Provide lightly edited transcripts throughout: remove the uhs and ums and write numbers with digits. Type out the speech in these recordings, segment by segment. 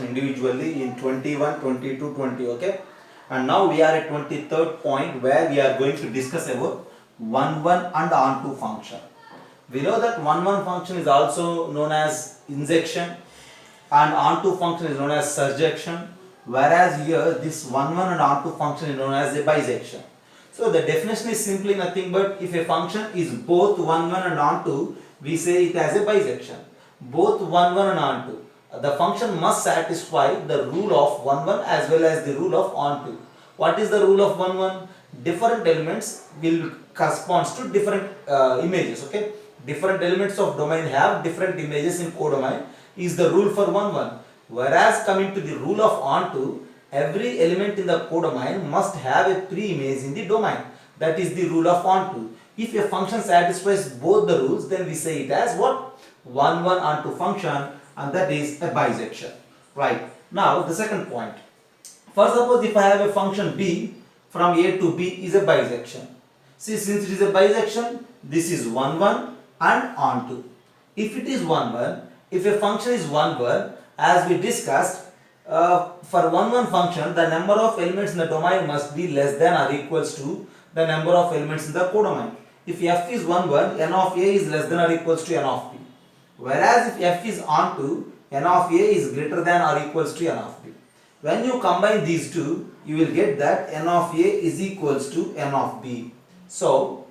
individually in 21, 22, 20. Okay, and now we are at 23rd point where we are going to discuss about 1 1 and onto function. We know that 1 1 function is also known as injection and onto function is known as surjection, whereas here this 1 1 and onto function is known as a bisection. So the definition is simply nothing but if a function is both 1 1 and onto, we say it as a bisection. Both 1 1 and onto, the function must satisfy the rule of 1 1 as well as the rule of onto. What is the rule of 1 1? Different elements will corresponds to different images. Okay, different elements of domain have different images in codomain is the rule for 1 1. Whereas coming to the rule of onto, every element in the codomain must have a pre-image in the domain. That is the rule of onto. If a function satisfies both the rules, then we say it as what? 1 1 onto function, and that is a bisection. Right. Now the second point. First, suppose if I have a function b from a to b is a bisection. See, since it is a bisection, this is 1 1 and onto. If it is 1 1, if a function is 1 1, as we discussed, for 1 1 function, the number of elements in the domain must be less than or equals to the number of elements in the codomain. If f is 1 1, n of a is less than or equals to n of b. Whereas if f is onto, n of a is greater than or equals to n of b. When you combine these two, you will get that n of a is equals to n of b. So,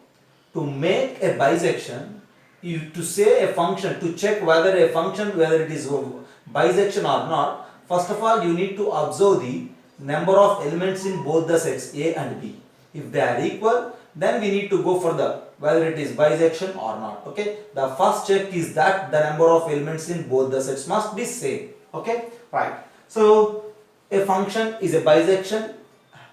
to make a bisection, to say a function, to check whether a function, whether it is bisection or not, first of all you need to observe the number of elements in both the sets a and b. If they are equal, then we need to go for the whether it is bisection or not. Okay, the first check is that the number of elements in both the sets must be same. Okay, right. So a function is a bisection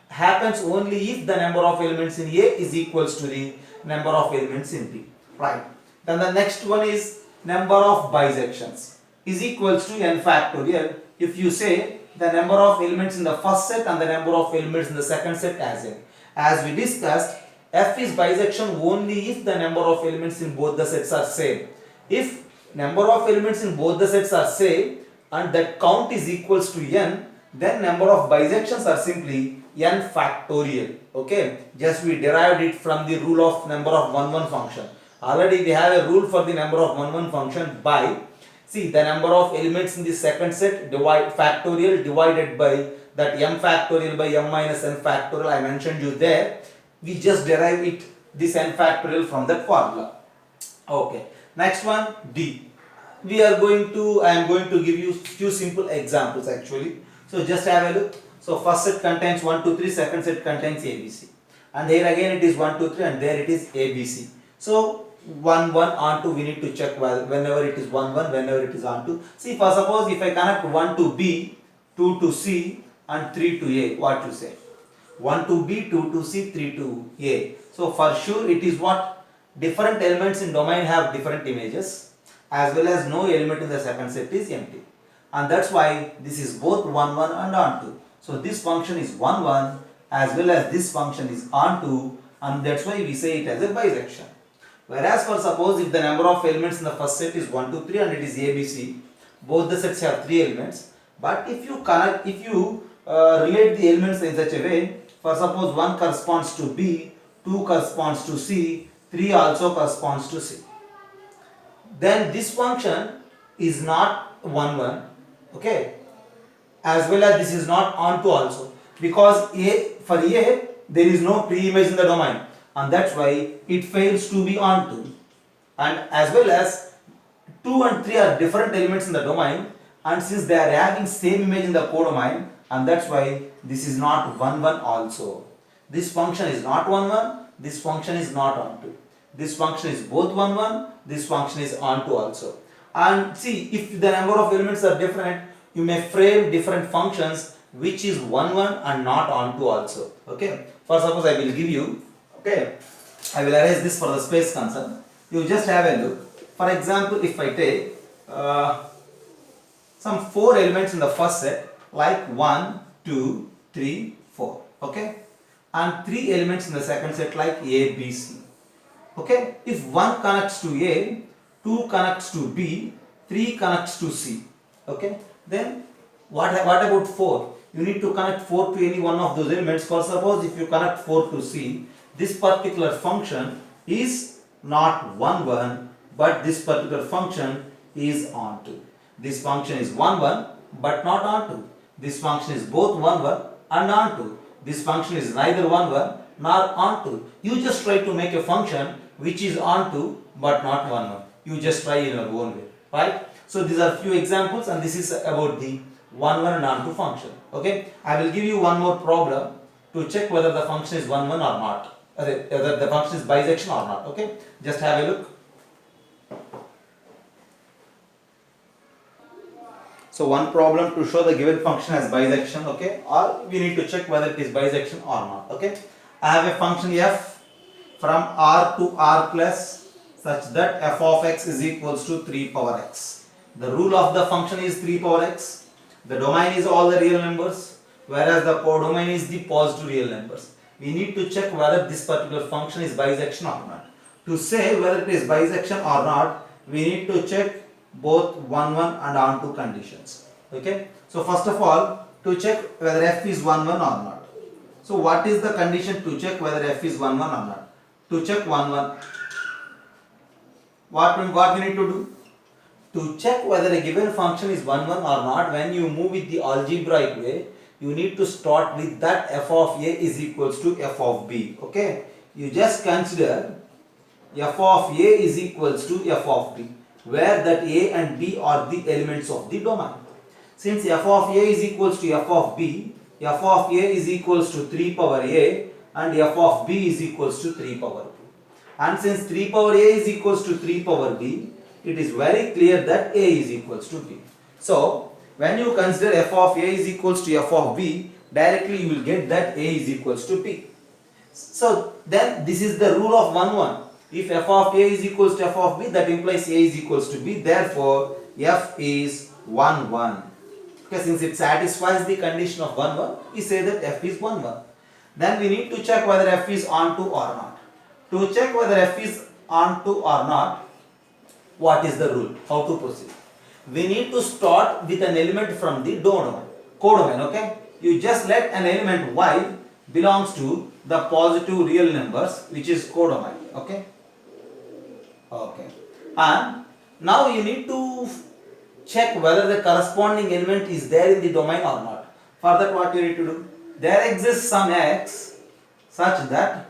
happens only if the number of elements in a is equals to the number of elements in b. Right. Then the next one is number of bisections is equals to n factorial. If you say the number of elements in the first set and the number of elements in the second set as n. As we discussed, f is bisection only if the number of elements in both the sets are same. If number of elements in both the sets are same and that count is equals to n, then number of bisections are simply n factorial. Okay, just we derived it from the rule of number of 1 1 function. Already we have a rule for the number of 1 1 function by, see, the number of elements in the second set factorial divided by that m factorial by m minus n factorial I mentioned you there. We just derive it this n factorial from that formula. Okay, next one d. I am going to give you few simple examples actually. So just have a look. So first set contains 1 2 3, second set contains ABC, and here again it is 1 2 3 and there it is ABC. So 1 1 onto, we need to check whenever it is 1 1, whenever it is onto. See, for suppose if I connect 1 to B, 2 to C and 3 to A, what you say? 1 to B, 2 to C, 3 to A. So for sure it is what? Different elements in domain have different images, as well as no element in the second set is empty. And that's why this is both 1 1 and onto. So this function is 1 1 as well as this function is onto, and that's why we say it as a bisection. Whereas for suppose if the number of elements in the first set is 1 2 3 and it is ABC, both the sets have 3 elements, but if you relate the elements in such a way, for suppose 1 corresponds to B, 2 corresponds to C, 3 also corresponds to C, then this function is not 1 1, okay, as well as this is not onto also, because for A there is no pre-image in the domain, and that's why it fails to be onto. And as well as 2 and 3 are different elements in the domain, and since they are having same image in the codomain, and that's why this is not 1 1 also. This function is not 1 1, this function is not onto. This function is both 1 1, this function is onto also. And see, if the number of elements are different, you may frame different functions which is 1 1 and not onto also. Okay, for suppose I will give you, okay, I will erase this for the space concern. You just have a look. For example, if I take some 4 elements in the first set like 1 2 3 4, okay, and 3 elements in the second set like A B C. Okay, if 1 connects to A, 2 connects to B, 3 connects to C, okay, then What about 4? You need to connect 4 to any one of those elements. For suppose if you connect 4 to C, this particular function is not 1 1, but this particular function is onto. This function is 1 1 but not onto. This function is both 1 1 and onto. This function is neither 1 1 nor onto. You just try to make a function which is onto but not 1 1. You just try in your own way, right? So these are few examples, and this is about the 1 1 and onto function. Okay, I will give you one more problem to check whether the function is 1 1 or not, whether the function is bisection or not. Okay, just have a look. So one problem to show the given function as bisection, okay, or we need to check whether it is bisection or not. Okay, I have a function f from r to r plus such that f of x is equals to 3 power x. The rule of the function is 3 power x. The domain is all the real numbers, whereas the codomain is the positive real numbers. We need to check whether this particular function is bisection or not. To say whether it is bisection or not, we need to check both 1 1 and onto conditions. Okay, so first of all, to check whether f is 1 1 or not. So what is the condition to check whether f is 1 1 or not? To check 1 1, what we need to do? To check whether a given function is 1 1 or not, when you move with the algebraic way, you need to start with that f of a is equals to f of b. Okay, you just consider f of a is equals to f of b, where that a and b are the elements of the domain. Since f of a is equals to f of b, f of a is equals to 3 power a and f of b is equals to 3 power b. And since 3 power a is equals to 3 power b, it is very clear that a is equals to b. So when you consider f of a is equals to f of b, directly you will get that a is equals to b. So then this is the rule of 1 1. If f of a is equals to f of b, that implies a is equals to b. Therefore f is 1 1. Okay, since it satisfies the condition of 1 1, we say that f is 1 1. Then we need to check whether f is onto or not. To check whether f is onto or not, what is the rule? How to proceed? We need to start with an element from the codomain. Okay, you just let an element y belongs to the positive real numbers, which is codomain. Okay, and now you need to check whether the corresponding element is there in the domain or not. For that, what you need to do? There exists some x such that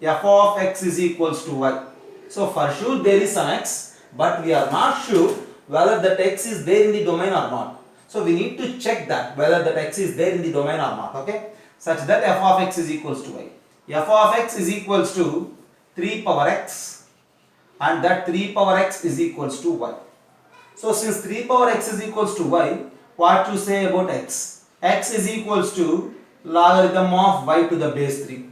f of x is equals to y. So for sure there is some x, but we are not sure whether that x is there in the domain or not. So we need to check that whether that x is there in the domain or not. Okay, such that f of x is equals to y. F of x is equals to 3 power x, and that 3 power x is equals to y. So since 3 power x is equals to y, what to say about x? X is equals to logarithm of y to the base 3.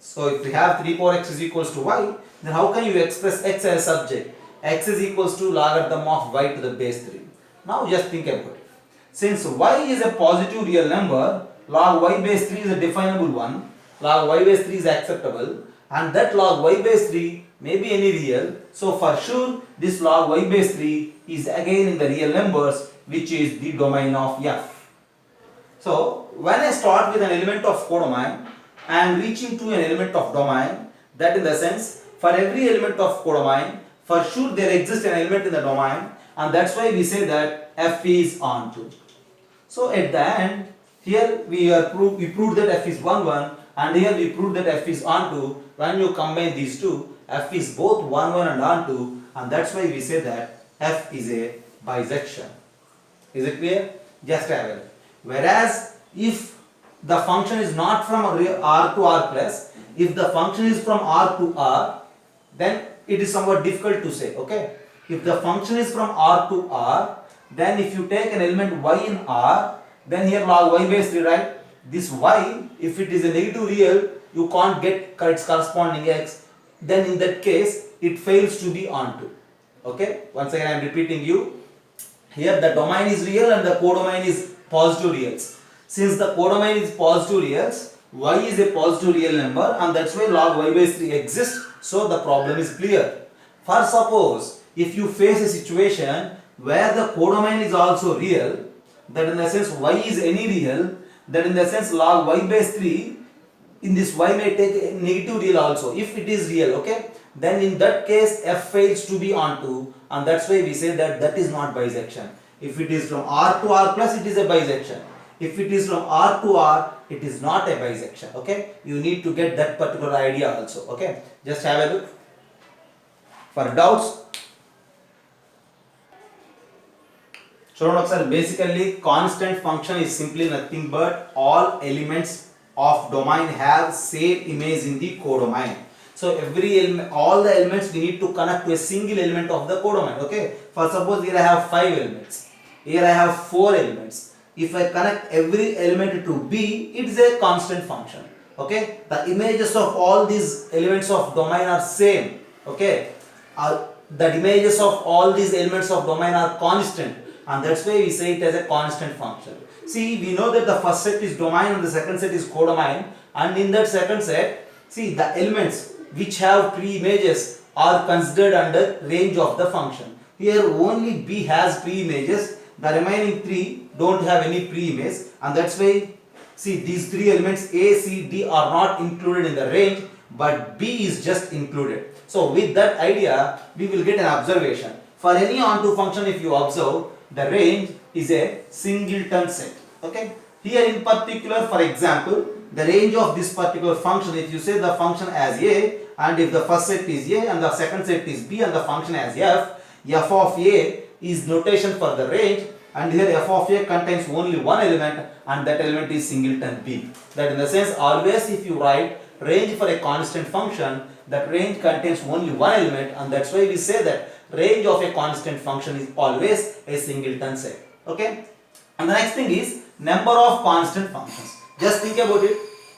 So if we have 3 power x is equals to y, then how can you express x as a subject? X is equals to logarithm of y to the base 3. Now just think about it. Since y is a positive real number, log y base 3 is a definable one, log y base 3 is acceptable, and that log y base 3 may be any real. So for sure this log y base 3 is again in the real numbers, which is the domain of f. So when I start with an element of codomain, I am reaching to an element of domain. That in the sense, for every element of codomain, for sure there exists an element in the domain, and that's why we say that f is onto. So at the end, here we proved that f is 1 1, and here we proved that f is onto. When you combine these two, f is both 1 1 and onto, and that's why we say that f is a bisection. Is it clear? Just have it. Whereas if the function is not from r to r plus, if the function is from r to r, then it is somewhat difficult to say. Okay, if the function is from r to r, then if you take an element y in r, then here log y base 3, right? This y, if it is a negative real, you can't get its corresponding x, then in that case it fails to be onto. Okay, once again I am repeating you, here the domain is real and the codomain is positive reals. Since the codomain is positive reals, y is a positive real number, and that's why log y base 3 exists. So the problem is clear. For suppose if you face a situation where the codomain is also real that in the sense y is any real, that in the sense log y base 3, in this y may take a negative real also. If it is real, okay, then in that case f fails to be onto, and that's why we say that that is not bisection. If it is from R to R plus, it is a bisection. If it is from R to R, it is not a bisection. Okay, you need to get that particular idea also. Okay, just have a look. For doubts, so basically constant function is simply nothing but all elements of domain have same image in the codomain. So every element, all the elements we need to connect to a single element of the codomain. Okay, for suppose here I have 5 elements, here I have 4 elements. If I connect every element to B, it is a constant function. Okay, the images of all these elements of domain are same. Okay, the images of all these elements of domain are constant, and that's why we say it as a constant function. See, we know that the first set is domain and the second set is codomain, and in that second set, see, the elements which have pre-images are considered under range of the function. Here only B has pre-images, the remaining 3 don't have any pre-image, and that's why, see, these 3 elements A, C, D are not included in the range, but B is just included. So with that idea, we will get an observation. For any onto function, if you observe, the range is a singleton set. Okay. Here in particular, for example, the range of this particular function, if you say the function as A, and if the first set is A and the second set is B and the function as f of A is notation for the range, and here f of A contains only one element, and that element is singleton B. That in the sense, always if you write range for a constant function, that range contains only one element, and that's why we say that range of a constant function is always a singleton set. Okay, and the next thing is number of constant functions. Just think about it,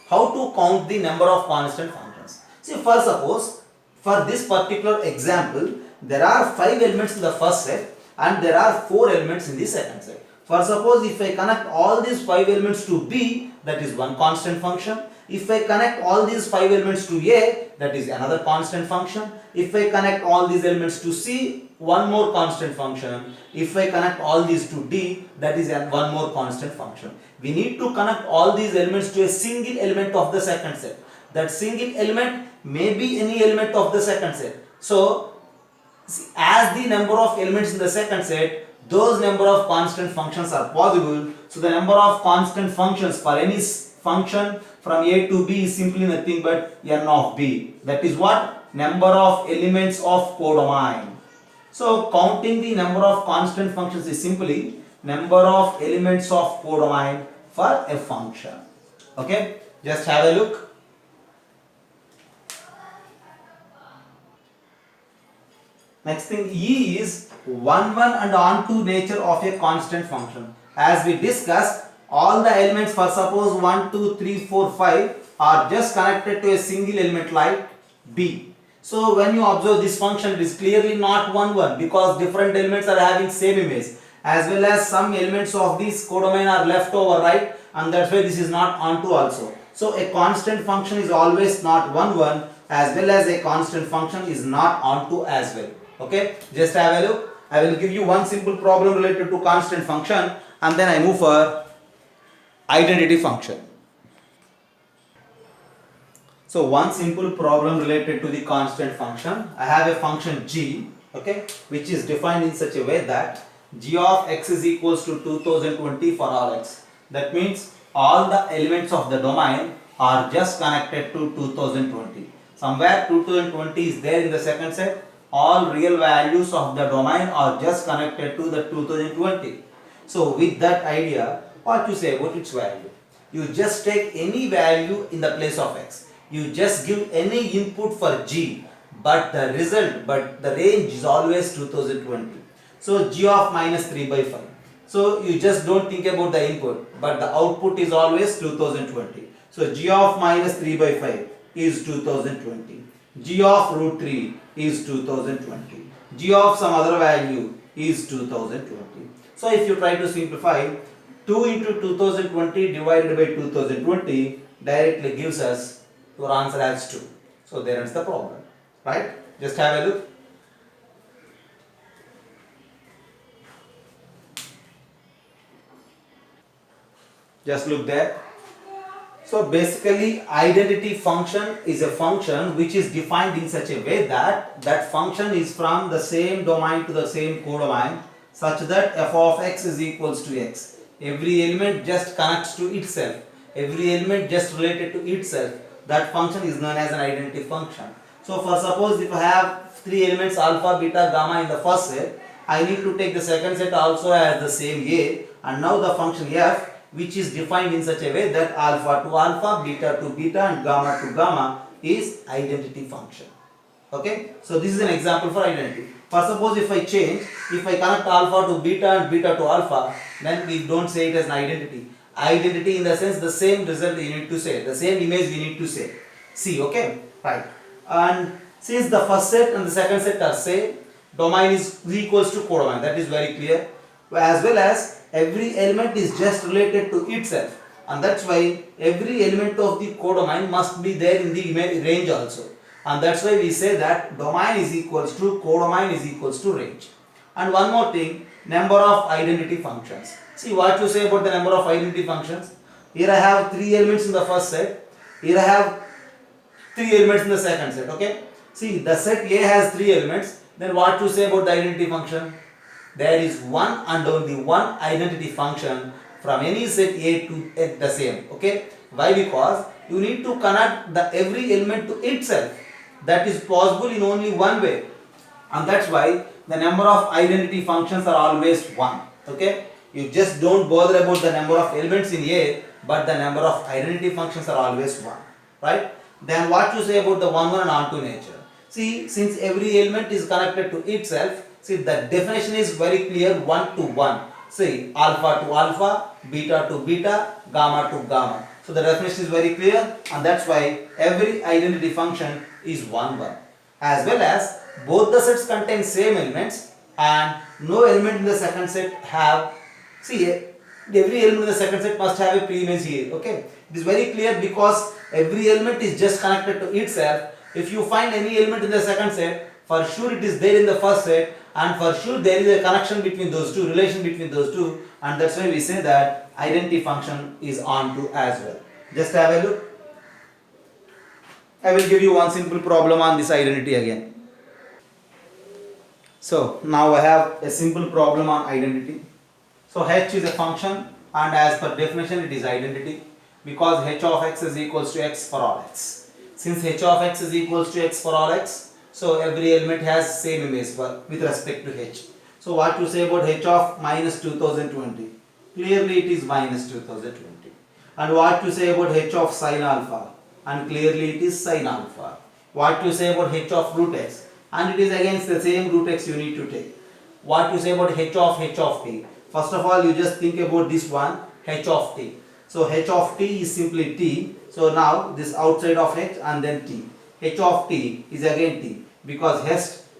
how to count the number of constant functions. See, for suppose, for this particular example, there are 5 elements in the first set and there are 4 elements in the second set. For suppose, if I connect all these 5 elements to B, that is one constant function. If I connect all these 5 elements to A, that is another constant function. If I connect all these elements to C, one more constant function. If I connect all these to D, that is one more constant function. We need to connect all these elements to a single element of the second set. That single element may be any element of the second set. So, as the number of elements in the second set, those number of constant functions are possible. So, the number of constant functions for any function from A to B is simply nothing but n of B. That is what? Number of elements of codomain. So counting the number of constant functions is simply number of elements of codomain for a function. Okay, just have a look. Next thing, E is 1, 1 and onto nature of a constant function. As we discussed, all the elements for suppose 1, 2, 3, 4, 5 are just connected to a single element like B. So when you observe this function, it is clearly not 1, 1 because different elements are having same image, as well as some elements of this codomain are left over, right? And that's why this is not onto also. So a constant function is always not 1, 1, as well as a constant function is not onto as well. Okay, just have a look. I will give you one simple problem related to constant function, and then I move for identity function. So one simple problem related to the constant function. I have a function g, okay, which is defined in such a way that g of x is equals to 2020 for all x. That means all the elements of the domain are just connected to 2020. Somewhere 2020 is there in the second set. All real values of the domain are just connected to the 2020. So with that idea, what you say about its value? You just take any value in the place of x. You just give any input for g, but the result, but the range is always 2020. So g of minus 3 by 5. So you just don't think about the input, but the output is always 2020. So g of minus 3 by 5 is 2020. G of root 3 is 2020. G of some other value is 2020. So if you try to simplify, 2 into 2020 divided by 2020 directly gives us your answer as 2. So there is the problem, right? Just have a look. Just look there. So basically identity function is a function which is defined in such a way that that function is from the same domain to the same codomain such that f of x is equals to x. Every element just connects to itself. Every element just related to itself. That function is known as an identity function. So for suppose if I have three elements alpha, beta, gamma in the first set, I need to take the second set also as the same a, and now the function f which is defined in such a way that alpha to alpha, beta to beta and gamma to gamma is identity function. Okay, so this is an example for identity. For suppose if I change, if I connect alpha to beta and beta to alpha, then we don't say it as an identity. Identity in the sense the same result you need to say, the same image we need to say. See, okay, right. And since the first set and the second set are same, domain is equals to codomain, that is very clear. As well as every element is just related to itself, and that's why every element of the codomain must be there in the range also, and that's why we say that domain is equals to codomain is equals to range. And one more thing, number of identity functions. See what you say about the number of identity functions. Here I have three elements in the first set, here I have three elements in the second set. Okay, see the set A has three elements, then what to say about the identity function? There is one and only one identity function from any set A to the same. Okay, why? Because you need to connect the every element to itself. That is possible in only one way, and that's why the number of identity functions are always one. Okay, you just don't bother about the number of elements in A, but the number of identity functions are always one, right? Then what you say about the one and onto nature? See, since every element is connected to itself, see the definition is very clear, one to one. See, alpha to alpha, beta to beta, gamma to gamma. So the definition is very clear, and that's why every identity function is one. As well as both the sets contain same elements and no element in the second set have, see, every element in the second set must have a pre-image here. Okay, it is very clear because every element is just connected to itself. If you find any element in the second set, for sure it is there in the first set, and for sure there is a connection between those two, relation between those two, and that's why we say that identity function is onto as well. Just have a look. I will give you one simple problem on this identity again. So now I have a simple problem on identity. So h is a function, and as per definition it is identity because h of x is equals to x for all x. Since h of x is equals to x for all x, so every element has same image with respect to h. So what to say about h of minus 2020? Clearly it is minus 2020. And what to say about h of sin alpha? And clearly it is sin alpha. What to say about h of root x? And it is against the same root x you need to take. What to say about h of t? First of all, you just think about this one, h of t. So h of t is simply t. So now this outside of h and then t. h of t is again t because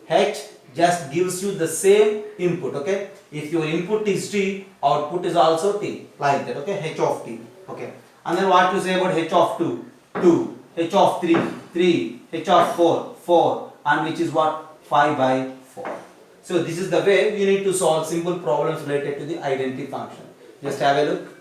h just gives you the same input. Okay, if your input is t, output is also t, like that. Okay, h of t. Okay, and then what to say about h of 2? 2, h of 3, 3, h of 4, 4, and which is what? 5 by 4. So this is the way we need to solve simple problems related to the identity function. Just have a look.